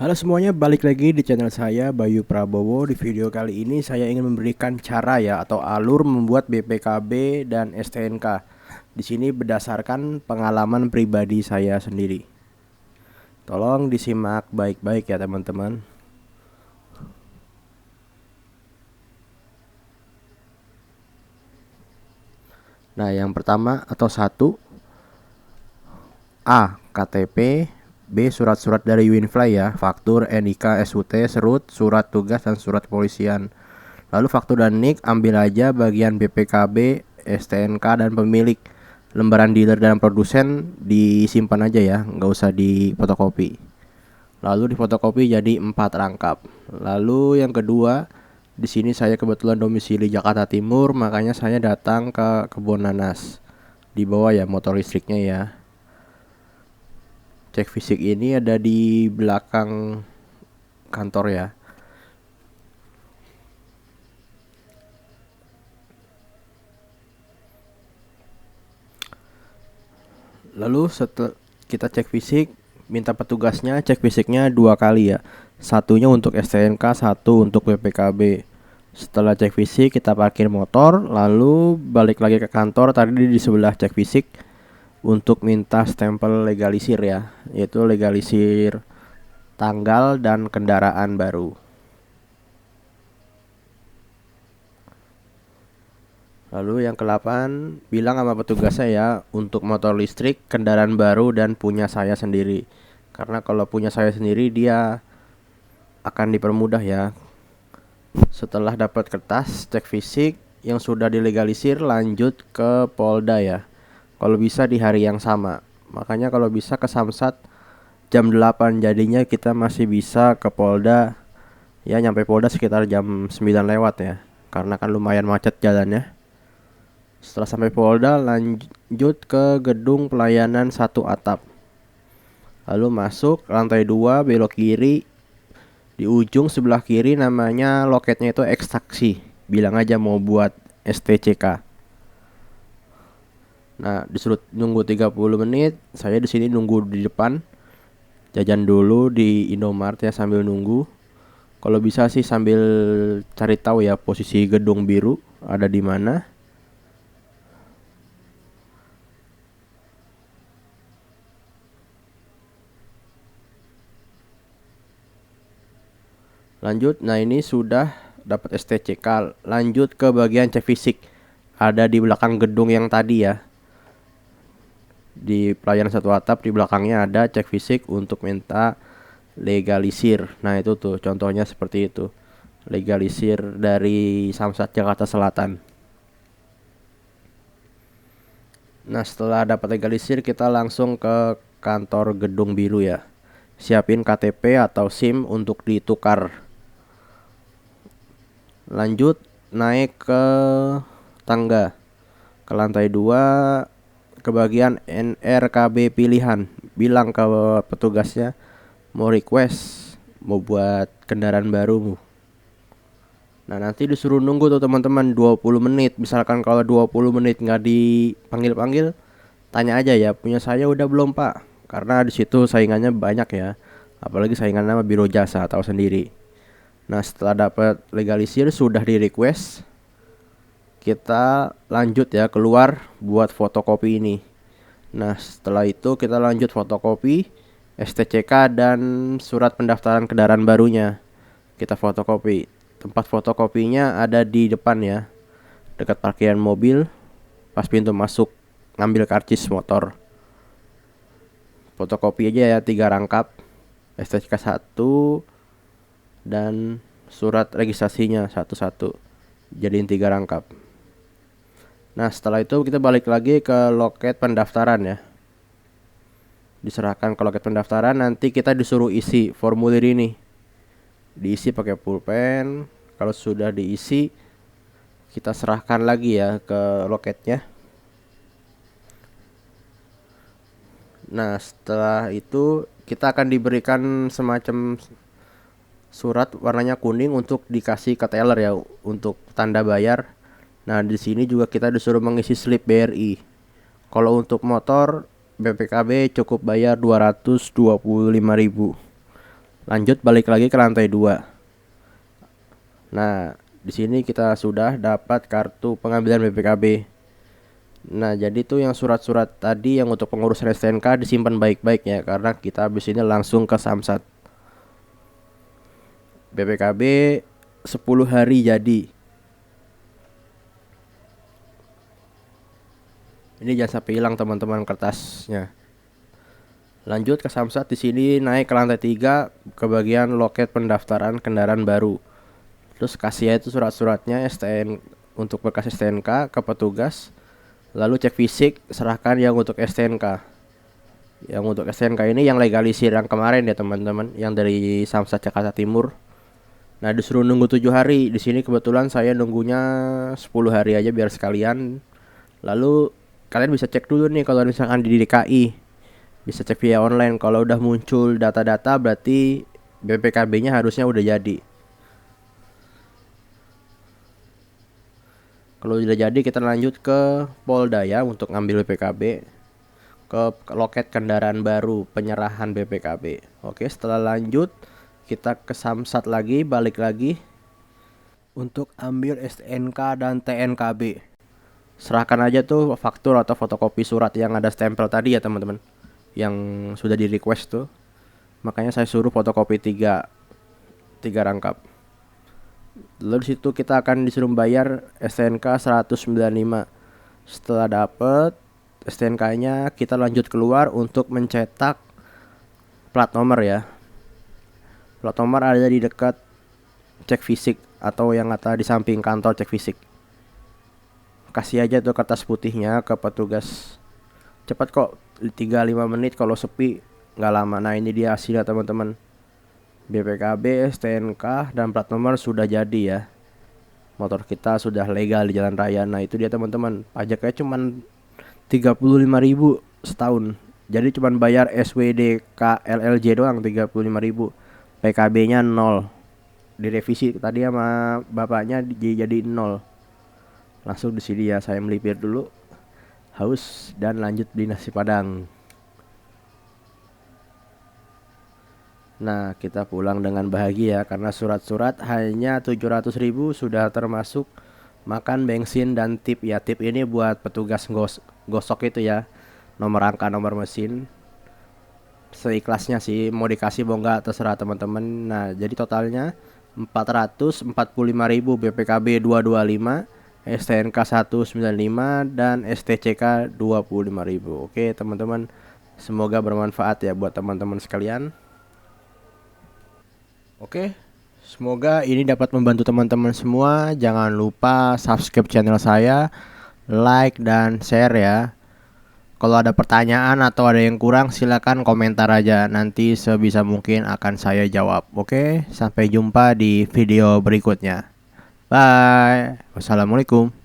Halo semuanya, balik lagi di channel saya Bayu Prabowo. Di video kali ini saya ingin memberikan cara ya atau alur membuat BPKB dan STNK. Di sini berdasarkan pengalaman pribadi saya sendiri. Tolong disimak baik-baik ya teman-teman. Nah, yang pertama atau satu, A. KTP, B. Surat-surat dari Winfly ya, faktur, NIK, SUT, serut, surat tugas, dan surat kepolisian. Lalu faktur dan NIK ambil aja bagian BPKB, STNK, dan pemilik. Lembaran dealer dan produsen disimpan aja ya, nggak usah difotokopi. Lalu difotokopi jadi 4 rangkap. Lalu yang kedua, di sini saya kebetulan domisili Jakarta Timur, makanya saya datang ke Kebon Nanas. Di bawah ya motor listriknya ya. Cek fisik ini ada di belakang kantor ya. Lalu setelah kita cek fisik, minta petugasnya cek fisiknya 2 kali ya. Satunya untuk STNK, satu untuk PPKB. Setelah cek fisik kita parkir motor, lalu balik lagi ke kantor. Tadi di sebelah cek fisik untuk minta stempel legalisir ya, yaitu legalisir tanggal dan kendaraan baru. Lalu yang ke-8, bilang sama petugasnya ya, untuk motor listrik, kendaraan baru, dan punya saya sendiri. Karena kalau punya saya sendiri dia akan dipermudah ya. Setelah dapat kertas cek fisik yang sudah dilegalisir, lanjut ke Polda ya. Kalau bisa di hari yang sama. Makanya kalau bisa ke Samsat jam 8, jadinya kita masih bisa ke Polda. Ya nyampe Polda sekitar jam 9 lewat ya. Karena kan lumayan macet jalannya. Setelah sampai Polda, lanjut ke gedung pelayanan satu atap. Lalu masuk lantai 2, belok kiri. Di ujung sebelah kiri namanya loketnya itu ekstraksi. Bilang aja mau buat STCK. Nah, disuruh nunggu 30 menit. Saya di sini nunggu di depan. Jajan dulu di Indomart ya sambil nunggu. Kalau bisa sih sambil cari tahu ya posisi gedung biru ada di mana. Lanjut, nah ini sudah dapat STCK. Lanjut ke bagian cek fisik. Ada di belakang gedung yang tadi ya. Di pelayanan satu atap di belakangnya ada cek fisik untuk minta legalisir. Nah itu tuh contohnya seperti itu. Legalisir dari Samsat Jakarta Selatan. Nah setelah dapat legalisir kita langsung ke kantor gedung biru ya. Siapin KTP atau SIM untuk ditukar. Lanjut naik ke tangga ke lantai 2 ke bagian NRKB pilihan. Bilang ke petugasnya mau request mau buat kendaraan baru. Nah nanti disuruh nunggu tuh teman-teman 20 menit. Misalkan kalau 20 menit nggak dipanggil-panggil, tanya aja ya punya saya udah belum pak. Karena di situ saingannya banyak ya. Apalagi saingan sama biro jasa tahu sendiri. Nah setelah dapat legalisir sudah di request, kita lanjut ya keluar buat fotokopi ini. Nah setelah itu kita lanjut fotokopi STCK dan surat pendaftaran kendaraan barunya. Kita fotokopi. Tempat fotokopinya ada di depan ya, dekat parkiran mobil. Pas pintu masuk ngambil karcis motor. Fotokopi aja ya 3 rangkap, STCK 1 dan surat registrasinya satu-satu, jadiin 3 rangkap. Nah setelah itu kita balik lagi ke loket pendaftaran ya. Diserahkan ke loket pendaftaran, nanti kita disuruh isi formulir ini. Diisi pakai pulpen. Kalau sudah diisi kita serahkan lagi ya ke loketnya. Nah setelah itu kita akan diberikan semacam surat warnanya kuning untuk dikasih ke teller ya untuk tanda bayar. Nah di sini juga kita disuruh mengisi slip BRI. Kalau untuk motor BPKB cukup bayar 225.000. Lanjut balik lagi ke lantai 2. Nah, di sini kita sudah dapat kartu pengambilan BPKB. Nah, jadi tuh yang surat-surat tadi yang untuk pengurusan STNK disimpan baik-baik ya, karena kita habis ini langsung ke Samsat. BPKB 10 hari jadi. Ini jangan sampai hilang teman-teman kertasnya. Lanjut ke Samsat, di sini naik ke lantai 3 ke bagian loket pendaftaran kendaraan baru. Terus kasih itu surat-suratnya STN untuk bekas STNK ke petugas. Lalu cek fisik, serahkan yang untuk STNK. Yang untuk STNK ini yang legalisir yang kemarin ya teman-teman, yang dari Samsat Jakarta Timur. Nah, disuruh nunggu 7 hari. Di sini kebetulan saya nunggunya 10 hari aja biar sekalian. Lalu kalian bisa cek dulu nih kalau misalkan di DKI. Bisa cek via online. Kalau udah muncul data-data berarti BPKB-nya harusnya udah jadi. Kalau udah jadi kita lanjut ke Polda ya untuk ngambil BPKB. Ke loket kendaraan baru penyerahan BPKB. Oke, setelah lanjut kita ke Samsat lagi, balik lagi untuk ambil STNK dan TNKB. Serahkan aja tuh faktur atau fotokopi surat yang ada stempel tadi ya teman-teman, yang sudah di request tuh. Makanya saya suruh fotokopi 3 rangkap. Lalu disitu kita akan disuruh bayar STNK 195. Setelah dapet STNK-nya kita lanjut keluar untuk mencetak plat nomor ya. Plat nomor ada di dekat cek fisik atau yang ada di samping kantor cek fisik. Kasih aja tuh kertas putihnya ke petugas. Cepat kok, 3-5 menit, kalau sepi nggak lama. Nah, ini dia hasilnya teman-teman. BPKB, STNK, dan plat nomor sudah jadi ya. Motor kita sudah legal di jalan raya. Nah, itu dia teman-teman. Pajaknya cuma 35.000 setahun. Jadi cuma bayar SWDK LLJ doang 35.000. PKB-nya 0. Direvisi tadi sama bapaknya jadi 0. Langsung di sini ya saya melipir dulu. Haus dan lanjut beli nasi Padang. Nah, kita pulang dengan bahagia karena surat-surat hanya 700.000 sudah termasuk makan, bensin, dan tip ya. Tip ini buat petugas gosok itu ya. Nomor angka, nomor mesin. Seikhlasnya sih, mau dikasih mau enggak terserah teman-teman. Nah, jadi totalnya 445.000 BPKB 225, STNK 195, dan STCK 25.000. Oke, teman-teman. Semoga bermanfaat ya buat teman-teman sekalian. Oke, semoga ini dapat membantu teman-teman semua. Jangan lupa subscribe channel saya, like dan share ya. Kalau ada pertanyaan atau ada yang kurang silakan komentar aja. Nanti sebisa mungkin akan saya jawab. Oke, sampai jumpa di video berikutnya. Bye. Wassalamualaikum.